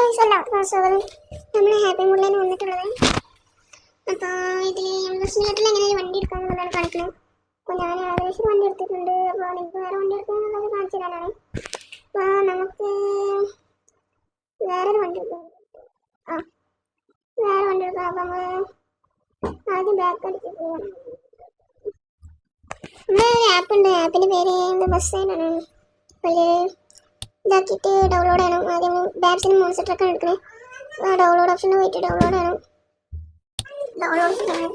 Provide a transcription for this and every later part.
Guys എല്ലാവർക്കും സ്വാഗതം. നമ്മൾ ഹാപ്പി മൂഡിലാണ് വന്നിട്ടുള്ളത്. അപ്പോൾ ഇതിൽ നമ്മൾ സിമുലേറ്ററിൽ എങ്ങനെ ഒരു വണ്ടി എടുക്കാമെന്നുള്ളതാണ് കാണിക്കുന്നത്. അപ്പോൾ ഞാൻ ഏകദേശം വണ്ടി എടുത്തിട്ടുണ്ട്. അപ്പോൾ നിങ്ങൾക്ക് വേറെ വണ്ടി എടുക്കാമെന്നുള്ളത് കാണിച്ചു തരാനാണ്. അപ്പോൾ നമുക്ക് വേറൊരു വണ്ടി എടുക്കാം. വേറെ വണ്ടി എടുക്കാം. അപ്പോൾ നമ്മൾ ആദ്യം ബാക്ക് അടിച്ചിട്ട് നമ്മളൊരു ആപ്പ് ഉണ്ട്. ആപ്പിൻ്റെ പേര് ബസ് സൈനാണ്. അപ്പോൾ ഇതാക്കിയിട്ട് ഡൗൺലോഡ് ചെയ്യണം. ആദ്യം ബാപ്സിന് മോൺസ്റ്ററൊക്കെ എടുക്കണേ. ഡൗൺലോഡ് ഓപ്ഷനിൽ പോയിട്ട് ഡൗൺലോഡ് ചെയ്യണം. ഡൗൺലോഡ് ചെയ്യണം.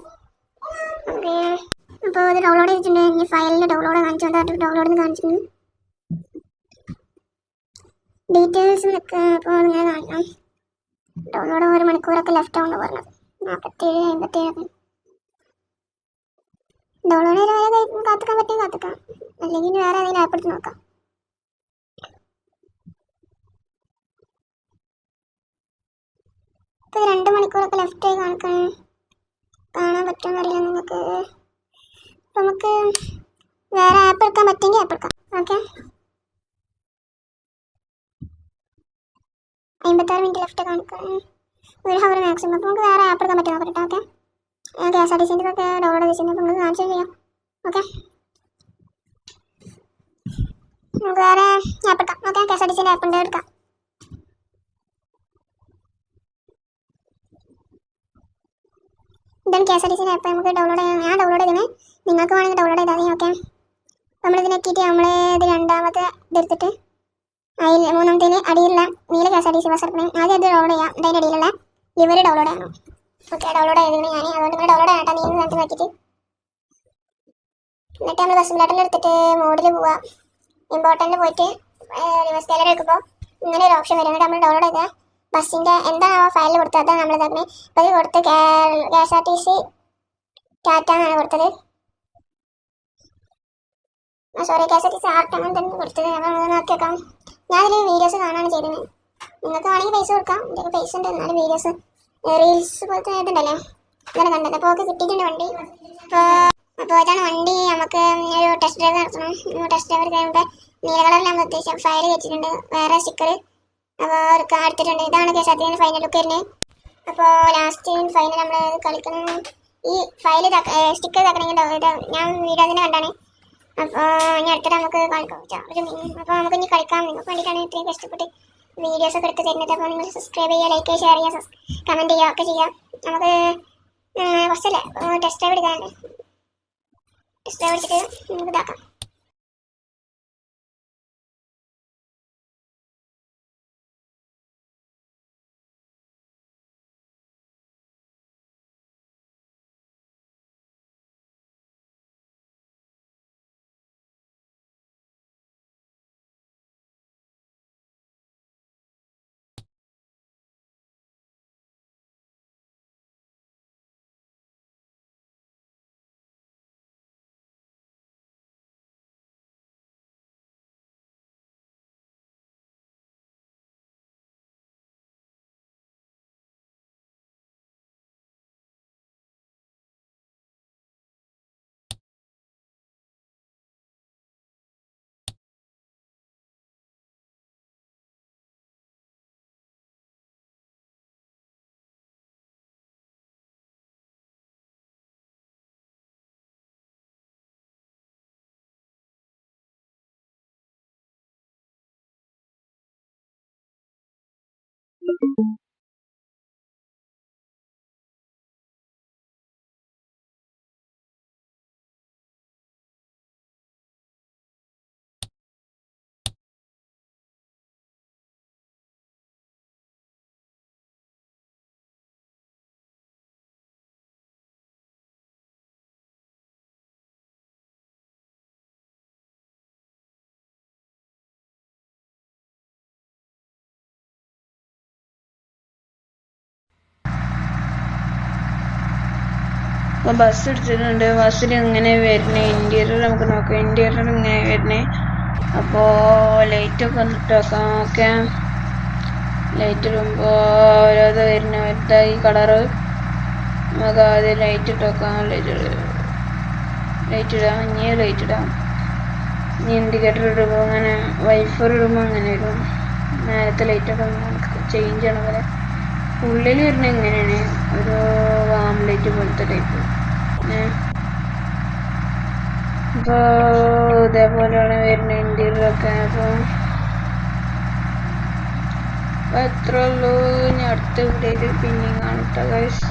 ഓക്കെ, അപ്പോൾ ഇത് ഡൗൺലോഡ് ചെയ്തിട്ടുണ്ട്. ഇനി ഫയലിൽ ഡൗൺലോഡ് കാണിച്ചുകൊണ്ട് ഡൗൺലോഡിൽ കാണിച്ചിട്ടുണ്ട്. ഡീറ്റെയിൽസ് നിൽക്കുക. അപ്പോൾ നിങ്ങൾ കാണിക്കണം. ഡൗൺലോഡ് 1 മണിക്കൂറൊക്കെ ലെഫ്റ്റ് ആവുമെന്ന് പറഞ്ഞത്. 47, 57 ഡൗൺലോഡ് ചെയ്ത് വരെ കാത്തിക്കാൻ പറ്റും. കാത്തിക്കാം, അല്ലെങ്കിൽ വേറെ ഏതെങ്കിലും ആപ്പ് എടുത്ത് നോക്കാം. ഇപ്പോൾ 2 മണിക്കൂറൊക്കെ ലെഫ്റ്റായി കാണാൻ പറ്റുമെന്നറിയില്ല നിങ്ങൾക്ക്. അപ്പം നമുക്ക് വേറെ ആപ്പ് എടുക്കാൻ പറ്റുമെങ്കിൽ ആപ്പ് എടുക്കാം. ഓക്കെ, 56 മിനിറ്റ് ലെഫ്റ്റ് കാണിക്കാം. 1 ഹവർ മാക്സിമം. അപ്പോൾ നമുക്ക് വേറെ ആപ്പ് എടുക്കാൻ പറ്റും നോക്കട്ടെ. ഓക്കെ, KSRTCൻ്റെ ഒക്കെ ഡൗൺലോഡ് ചെയ്തിട്ടുണ്ട്. അപ്പോൾ നമുക്ക് കാണിച്ചു ചെയ്യാം. ഓക്കെ, നമുക്ക് വേറെ ആപ്പ് എടുക്കാം. ഓക്കെ, KSRTCൻ്റെ ആപ്പ് ഉണ്ട്, എടുക്കാം. ഇതാണ് KSRTCൻ്റെ ആപ്പ്. നമുക്ക് ഡൗൺലോഡ് ചെയ്യാം. ഞാൻ ഡൗൺലോഡ് ചെയ്തേ, നിങ്ങൾക്ക് വേണമെങ്കിൽ ഡൗൺലോഡ് ചെയ്താൽ മതി. ഓക്കെ, നമ്മളിതിനെത്തിയിട്ട് നമ്മൾ ഇത് രണ്ടാമത്തെ ഇതെടുത്തിട്ട് അതിൽ മൂന്നാമത്തേന് അടിയിലുള്ള നീല KSRTC ബസ് എടുക്കണം. ആദ്യം അത് ഡൗൺലോഡ് ചെയ്യാം. അതിൻ്റെ അടിയിലുള്ള ലിവർ ഡൗൺലോഡ് ചെയ്യണം. ഓക്കെ, ഡൗൺലോഡ് ചെയ്തിരുന്നു ഞാൻ. അതുകൊണ്ട് നിങ്ങൾ ഡൗൺലോഡ് ചെയ്യട്ടെ. നീല സ്ഥലത്ത് നോക്കിയിട്ട് എന്നിട്ട് നമ്മൾ ബസ് സിമുലേറ്ററിൽ എടുത്തിട്ട് മോഡിൽ പോവാം. ഇമ്പോർട്ടൻ്റ് പോയിട്ട് റിവേഴ്സ് സ്കെയിലർ എടുക്കുമ്പോൾ ഇങ്ങനെ ഒരു ഓപ്ഷൻ വരും. എന്നിട്ട് നമ്മൾ ഡൗൺലോഡ് ചെയ്താൽ ബസ്സിൻ്റെ എന്താണോ ഫയലിൽ കൊടുത്തത് അതാണ് നമ്മൾ തന്നെ. അപ്പോൾ അത് കൊടുത്ത് KSRTC ടാറ്റ എന്നാണ് കൊടുത്തത്. സോറി, KSRTC ആർട്ട് അങ്ങനെ തന്നെ കൊടുത്തത്. നമ്മൾ നോക്കി വെക്കാം. ഞാനതിൽ വീഡിയോസ് കാണാനാണ് ചെയ്തത്. നിങ്ങൾക്ക് വേണമെങ്കിൽ പൈസ കൊടുക്കാം. എൻ്റെ പൈസ ഉണ്ട്, എന്നാലും വീഡിയോസ് റീൽസ് പോലത്തെ ഇതുണ്ടല്ലോ, ഇതാണ് കണ്ടത്. അപ്പോൾ ഒക്കെ കിട്ടിയിട്ടുണ്ട് വണ്ടി. അപ്പോൾ ഇതാണ് വണ്ടി. നമുക്ക് ഒരു ടെസ്റ്റ് ഡ്രൈവ് നടത്തണം. ടെസ്റ്റ് ഡ്രൈവ് കഴിയുമ്പോൾ നീല കളറിൽ നമ്മൾ ഉദ്ദേശിച്ച ഫയൽ വെച്ചിട്ടുണ്ട്. വേറെ സ്റ്റിക്കർ അപ്പോൾ അവർക്ക് എടുത്തിട്ടുണ്ട്. ഇതാണ് KSRTCൻ്റെ ഫൈനൽ ലുക്ക് വരുന്നത്. അപ്പോൾ ലാസ്റ്റ് ഫൈനൽ നമ്മൾ കളിക്കുന്ന ഈ ഫയൽ സ്റ്റിക്കർ ഇതാക്കണമെങ്കിൽ ഞാൻ വീഡിയോ തന്നെ കണ്ടാണ്. അപ്പോൾ ഇനി അടുത്തിട്ട് നമുക്ക് കളിക്കാം. അപ്പോൾ നമുക്ക് ഇനി കളിക്കാം. നിങ്ങൾക്ക് വേണ്ടിയിട്ടാണ് ഇത്രയും കഷ്ടപ്പെട്ട് വീഡിയോസ് ഒക്കെ എടുത്ത് തരുന്നത്. അപ്പോൾ നിങ്ങൾ സബ്സ്ക്രൈബ് ചെയ്യുക, ലൈക്ക് ചെയ്യുക, ഷെയർ ചെയ്യുക, കമൻറ്റ് ചെയ്യുക ഒക്കെ ചെയ്യുക. നമുക്ക് ഫസ്റ്റല്ലേ ടെസ്റ്റ് ഡ്രൈവ് എടുക്കാറുണ്ട്. ടെസ്റ്റ് ഡ്രൈവ് എടുത്തിട്ട് നമുക്ക് ഇതാക്കാം. അപ്പോൾ ബസ് എടുത്തിട്ടുണ്ട്. ബസ്സിൽ ഇങ്ങനെ വരുന്നത് ഇൻറ്റീരിയർ നമുക്ക് നോക്കാം. ഇൻറ്റീരിയർ ഇങ്ങനെ വരുന്നത്. അപ്പോൾ ലൈറ്റൊക്കെ വന്നിട്ട് നോക്കാം. ഓക്കെ, ലൈറ്റ് ഇടുമ്പോൾ ഓരോത് വരുന്ന ഈ കളറ് നമുക്ക് ആദ്യം ലൈറ്റ് ഇട്ട് നോക്കാം. ലൈറ്റ് ഇടാം. ഇനി ലൈറ്റ് ഇടാം. ഇനി ഇൻഡിക്കേറ്റർ ഇടുമ്പോൾ അങ്ങനെ വൈഫർ ഇടുമ്പോൾ അങ്ങനെ വരും. നേരത്തെ ലൈറ്റൊക്കെ നമുക്ക് ചേഞ്ച് ആണ് പോലെ. ഉള്ളിൽ വരുന്നത് എങ്ങനെയാണ് ഒരു ആംലേറ്റ് പോലത്തെ ടൈപ്പ്. അപ്പോൾ ഇതേപോലെയാണ് വരുന്നത് ഇന്റീരിയറൊക്കെ. അപ്പോൾ എത്ര ഉള്ളൂ. ഞാൻ അടുത്ത വീഡിയോയിൽ പിന്നെയും കാണും കേട്ടോ ഗൈസ്.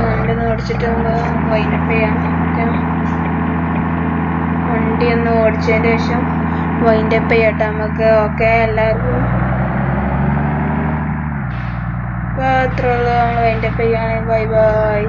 വണ്ടി ഒന്ന് ഓടിച്ചിട്ട് നമുക്ക് വൈൻഡപ്പ് ചെയ്യാം. ഓക്കെ, വണ്ടി ഒന്ന് ഓടിച്ചതിന് ശേഷം വൈൻഡപ്പ് ചെയ്യട്ടെ നമുക്ക്. ഓക്കെ, എല്ലാവർക്കും അപ്പോൾ എത്ര ഉള്ളൂ. നമ്മൾ വൈൻഡപ്പ് ചെയ്യുകയാണെങ്കിൽ ബൈ ബൈ.